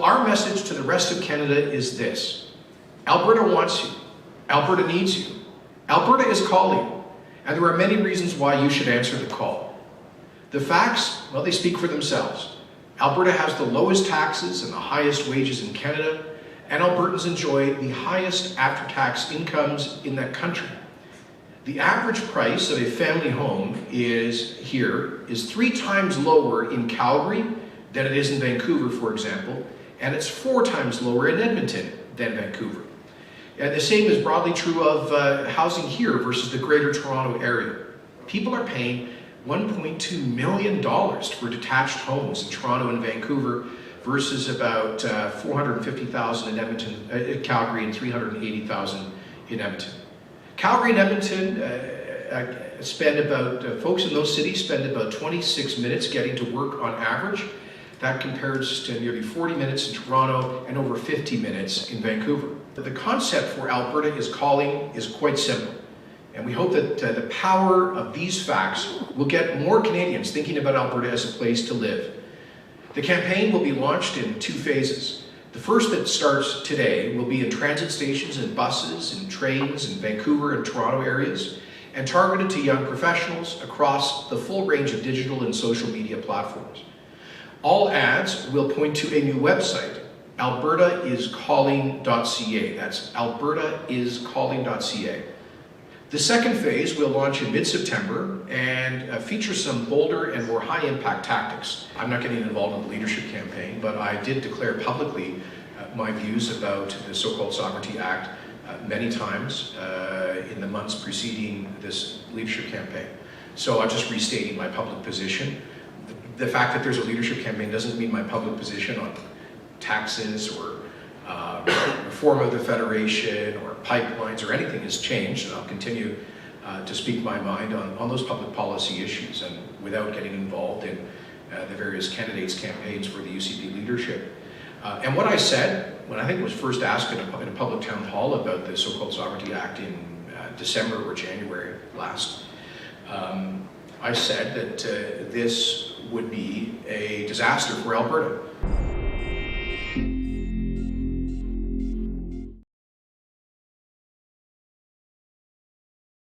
our message to the rest of Canada is this. Alberta wants you. Alberta needs you. Alberta is calling, and there are many reasons why you should answer the call. The facts, well, they speak for themselves. Alberta has the lowest taxes and the highest wages in Canada, and Albertans enjoy the highest after-tax incomes in that country. The average price of a family home is 3 times lower in Calgary than it is in Vancouver, for example, and it's 4 times lower in Edmonton than Vancouver. And the same is broadly true of housing here versus the Greater Toronto area. People are paying $1.2 million for detached homes in Toronto and Vancouver versus about $450,000 in Edmonton, Calgary, and $380,000 in Edmonton. Calgary and Edmonton folks in those cities spend about 26 minutes getting to work on average. That compares to nearly 40 minutes in Toronto and over 50 minutes in Vancouver. The concept for Alberta is calling is quite simple. And we hope that the power of these facts will get more Canadians thinking about Alberta as a place to live. The campaign will be launched in 2 phases. The first that starts today will be in transit stations and buses and trains in Vancouver and Toronto areas, and targeted to young professionals across the full range of digital and social media platforms. All ads will point to a new website, albertaiscalling.ca. That's albertaiscalling.ca. The second phase will launch in mid-September and feature some bolder and more high-impact tactics. I'm not getting involved in the leadership campaign, but I did declare publicly my views about the so-called Sovereignty Act many times in the months preceding this leadership campaign. So I'm just restating my public position. The fact that there's a leadership campaign doesn't mean my public position on taxes or reform of the Federation or pipelines or anything has changed, and I'll continue to speak my mind on those public policy issues and without getting involved in the various candidates' campaigns for the UCP leadership. And what I said when I think it was first asked in a public town hall about the so-called Sovereignty Act in December or January last, I said that this would be a disaster for Alberta.